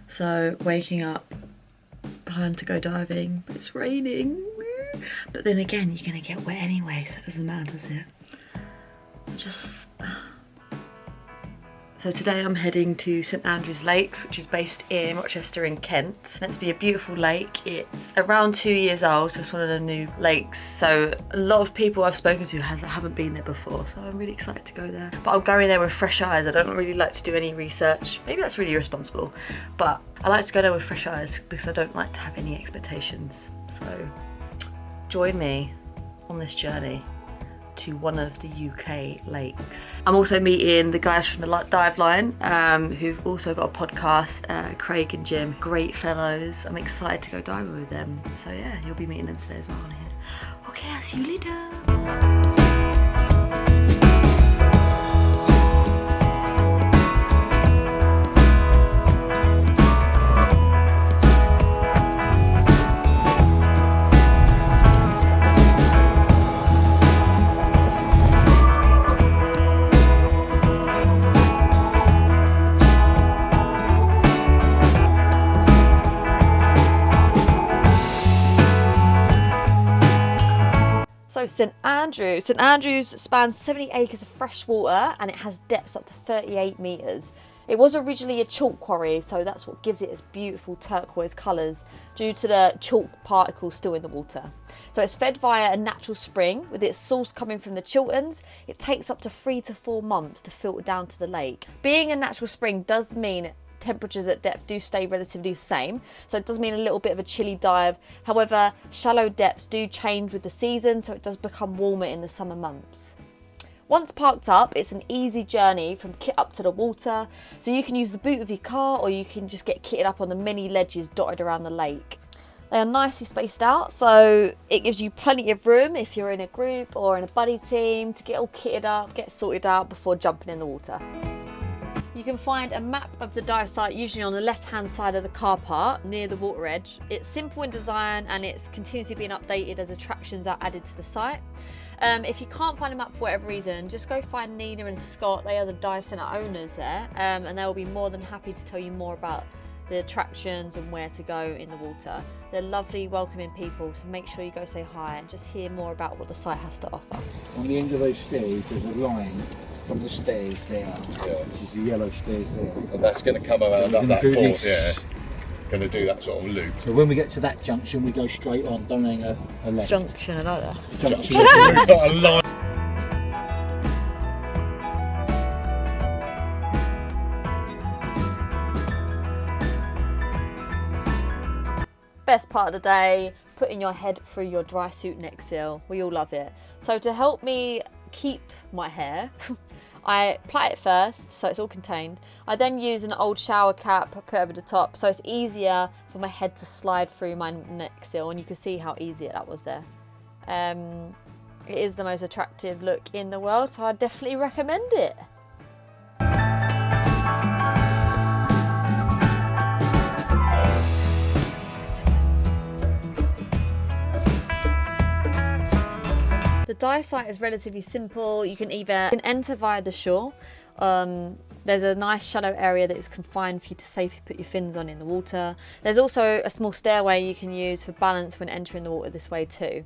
So waking up, plan to go diving, but it's raining. But then again, you're gonna get wet anyway, so it doesn't matter, does it? So today I'm heading to St Andrews Lakes, which is based in Rochester in Kent. It's meant to be a beautiful lake. It's around 2 years old, so it's one of the new lakes. So a lot of people I've spoken to haven't been there before, so I'm really excited to go there. But I'm going there with fresh eyes. I don't really like to do any research. Maybe that's really irresponsible, but I like to go there with fresh eyes because I don't like to have any expectations. So join me on this journey to one of the UK lakes. I'm also meeting the guys from the Dive Line, who've also got a podcast, Craig and Jim, great fellows. I'm excited to go diving with them. So yeah, you'll be meeting them today as well on here. Okay, I'll see you later. So St Andrews spans 70 acres of fresh water and it has depths up to 38 metres. It was originally a chalk quarry, so that's what gives it its beautiful turquoise colours due to the chalk particles still in the water. So it's fed via a natural spring with its source coming from the Chilterns. It takes up to 3 to 4 months to filter down to the lake. Being a natural spring does mean temperatures at depth do stay relatively the same, so it does mean a little bit of a chilly dive. However, shallow depths do change with the season, so it does become warmer in the summer months. Once parked up, it's an easy journey from kit up to the water, so you can use the boot of your car or you can just get kitted up on the many ledges dotted around the lake. They are nicely spaced out, so it gives you plenty of room if you're in a group or in a buddy team to get all kitted up, get sorted out before jumping in the water. You can find a map of the dive site usually on the left-hand side of the car park near the water edge. It's simple in design and it's continuously being updated as attractions are added to the site. If you can't find a map for whatever reason, just go find Nina and Scott. They are the dive centre owners there, and they will be more than happy to tell you more about the attractions and where to go in the water. They're lovely, welcoming people, so make sure you go say hi and just hear more about what the site has to offer. On the end of those stairs, there's a line from the stairs there, which is the yellow stairs there. And that's going to come around up that port, yeah. Going to do that sort of loop. So when we get to that junction, we go straight on, don't hang a left. Junction, I like that. Junction. We've got a line. Best part of the day, putting your head through your dry suit neck seal. We all love it. So to help me keep my hair, I plait it first, so it's all contained. I then use an old shower cap, put over the top, so it's easier for my head to slide through my neck seal, and you can see how easy that was there. It is the most attractive look in the world, so I definitely recommend it. The dive site is relatively simple. You can enter via the shore. There's a nice shallow area that is confined for you to safely put your fins on in the water. There's also a small stairway you can use for balance when entering the water this way too.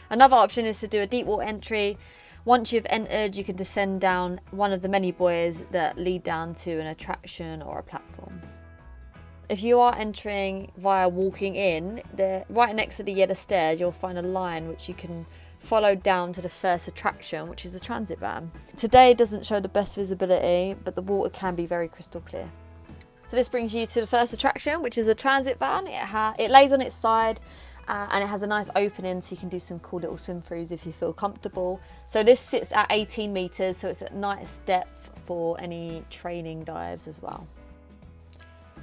Another option is to do a deep water entry. Once you've entered, you can descend down one of the many buoys that lead down to an attraction or a platform. If you are entering via walking in, right next to the yellow stairs, you'll find a line which you can follow down to the first attraction, which is the transit van. Today doesn't show the best visibility, but the water can be very crystal clear. So this brings you to the first attraction, which is a transit van. It lays on its side and it has a nice opening so you can do some cool little swim throughs if you feel comfortable. So this sits at 18 metres, so it's at nice depth for any training dives as well.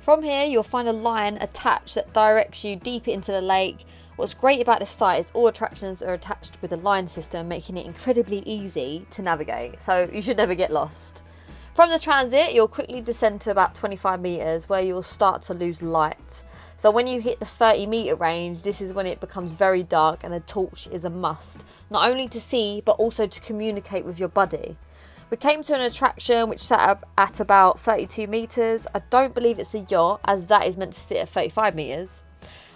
From here, you'll find a line attached that directs you deep into the lake. What's great about this site is all attractions are attached with a line system, making it incredibly easy to navigate, so you should never get lost. From the transit, you'll quickly descend to about 25 metres where you'll start to lose light. So when you hit the 30-metre range, this is when it becomes very dark and a torch is a must, not only to see but also to communicate with your buddy. We came to an attraction which sat up at about 32 metres. I don't believe it's a yacht, as that is meant to sit at 35 metres.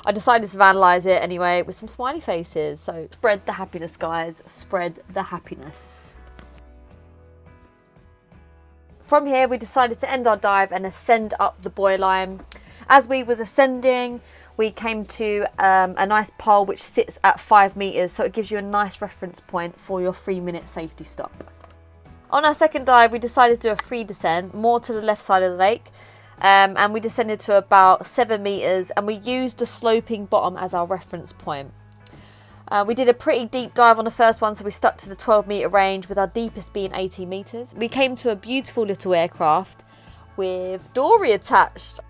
I decided to vandalise it anyway with some smiley faces. So spread the happiness, guys. Spread the happiness. From here, we decided to end our dive and ascend up the buoy line. As we was ascending, we came to a nice pole which sits at 5 metres, so it gives you a nice reference point for your 3-minute safety stop. On our second dive, we decided to do a free descent, more to the left side of the lake, and we descended to about 7 metres, and we used the sloping bottom as our reference point. We did a pretty deep dive on the first one, so we stuck to the 12-metre range, with our deepest being 18 metres. We came to a beautiful little aircraft with dory attached.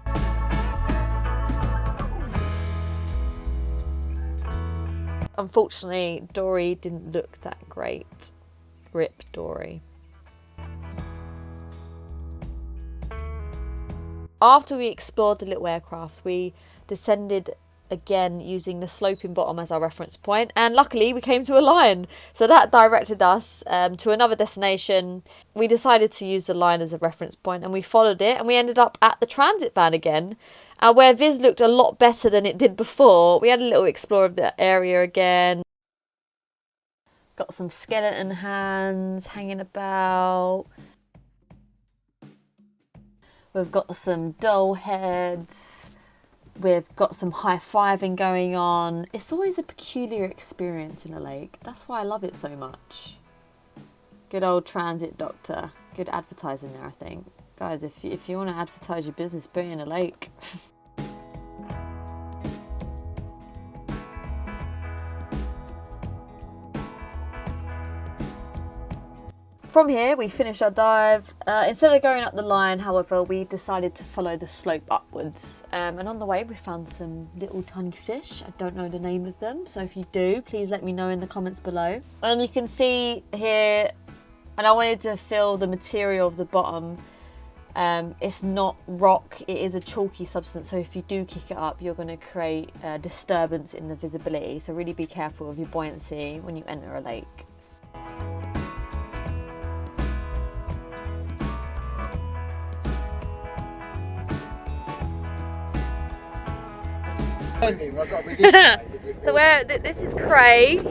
Unfortunately, Dory didn't look that great. Rip Dory. After we explored the little aircraft, we descended again using the sloping bottom as our reference point, and luckily we came to a line, so that directed us to another destination. We decided to use the line as a reference point, and we followed it, and we ended up at the transit van again, where Viz looked a lot better than it did before. We had a little explore of the area again. Got some skeleton hands hanging about. We've got some doll heads. We've got some high-fiving going on. It's always a peculiar experience in a lake. That's why I love it so much. Good old transit doctor. Good advertising there, I think. Guys, if you want to advertise your business, put it in a lake. From here, we finished our dive. Instead of going up the line, however, we decided to follow the slope upwards. And on the way, we found some little tiny fish. I don't know the name of them, so if you do, please let me know in the comments below. And you can see here, and I wanted to feel the material of the bottom. It's not rock, it is a chalky substance, so if you do kick it up, you're going to create a disturbance in the visibility. So really be careful of your buoyancy when you enter a lake. So this is Craig,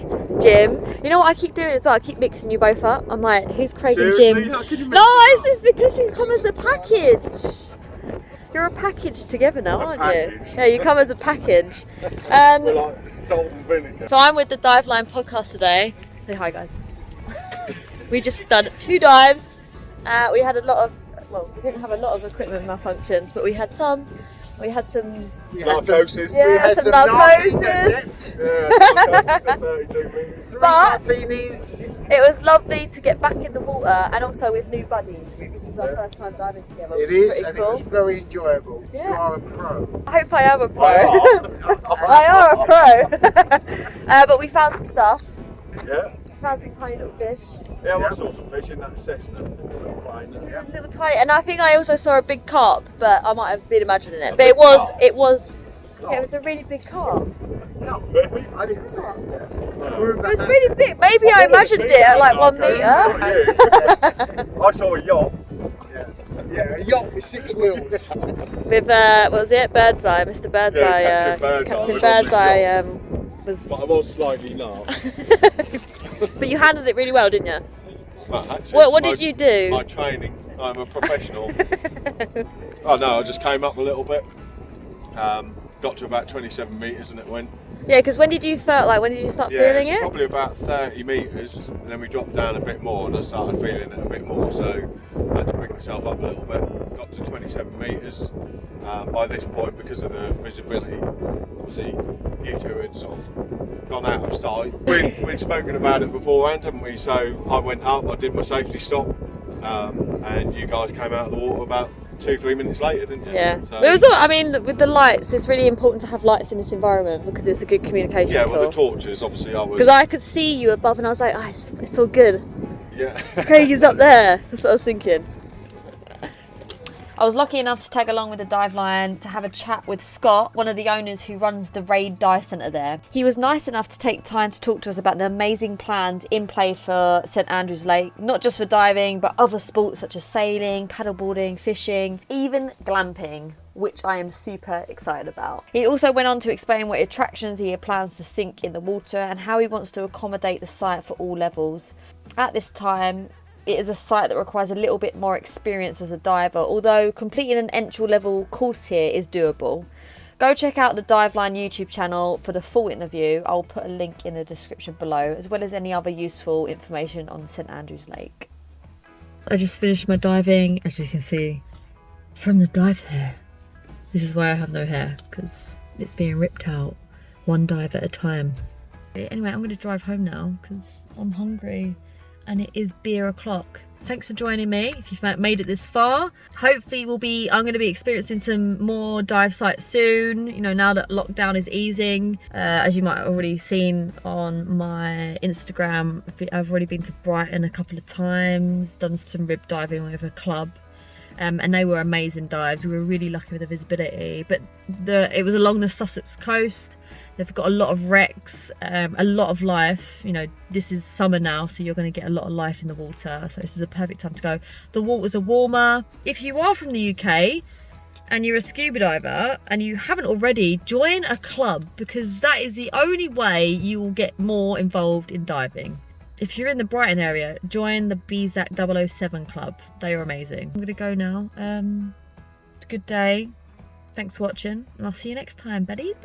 Jim. You know what I keep doing as well? I keep mixing you both up. I'm like, who's Craig and Jim? No, it's because you come as a package. You're a package together now, aren't you? Yeah, you come as a package. We're like salt and vinegar. So I'm with the Dive Line podcast today. Say hi, guys. We just done 2 dives. We had a lot of, well, we didn't have a lot of equipment malfunctions, but we had some. We had some narcosis. Yeah, some narcosis. Narcosis at 32 minutes. But Martinis. it was lovely to get back in the water, and also with new buddies. This is our first time diving together. It is, pretty and cool. it was very enjoyable. Yeah. You are a pro. I hope I am a pro. I I am a pro. But we found some stuff. Yeah. Found some tiny little fish. Yeah, what sort of fish in that Cessna? Yeah. Little tiny, and I think I also saw a big carp, but I might have been imagining it. But it was a really big carp. No, really? I didn't see it. It was really big. Maybe I imagined it at like 1 metre. I saw a yacht. Yeah, a yacht with 6 wheels. With what was it? Birdseye, Mr. Birdseye. Yeah, Captain was Birdseye was. But I was slightly laughed. But you handled it really well, didn't you? Well, I had to. What did you do? My training. I'm a professional. Oh no, I just came up a little bit. Got to about 27 metres and it went. Yeah, because when did you start feeling it? Probably about 30 metres, and then we dropped down a bit more and I started feeling it a bit more, so I had to pick myself up a little bit. Got to 27 metres by this point because of the visibility. Obviously, you two had sort of gone out of sight. We'd spoken about it beforehand, haven't we? So I went up, I did my safety stop, and you guys came out of the water about 2-3 minutes later, didn't you? Yeah. So, It was all, I mean, with the lights, it's really important to have lights in this environment because it's a good communication yeah, tool. well, the torches, obviously, I was. Because I could see you above and I was like, oh, it's all good. Yeah. Craig is up there. That's what I was thinking. I was lucky enough to tag along with the dive line to have a chat with Scott, one of the owners who runs the Raid Dive Centre there. He was nice enough to take time to talk to us about the amazing plans in play for St Andrews Lake, not just for diving, but other sports such as sailing, paddleboarding, fishing, even glamping, which I am super excited about. He also went on to explain what attractions he plans to sink in the water and how he wants to accommodate the site for all levels. At this time, it is a site that requires a little bit more experience as a diver, although completing an entry level course here is doable. Go check out the Diveline YouTube channel for the full interview. I'll put a link in the description below, as well as any other useful information on St Andrews Lake. I just finished my diving, as you can see, from the dive hair. This is why I have no hair, because it's being ripped out one dive at a time. Anyway, I'm going to drive home now because I'm hungry and it is beer o'clock. Thanks for joining me if you've made it this far. Hopefully I'm going to be experiencing some more dive sites soon, you know, now that lockdown is easing. As you might have already seen on my Instagram, I've already been to Brighton a couple of times, done some rib diving with a club. And they were amazing dives. We were really lucky with the visibility, but it was along the Sussex coast. They've got a lot of wrecks, a lot of life. You know, this is summer now, so you're going to get a lot of life in the water, so this is a perfect time to go. The waters are warmer. If you are from the UK and you're a scuba diver and you haven't already, join a club, because that is the only way you will get more involved in diving. If you're in the Brighton area, join the BZAC 007 club. They are amazing. I'm gonna go now. Good day. Thanks for watching, and I'll see you next time, buddies.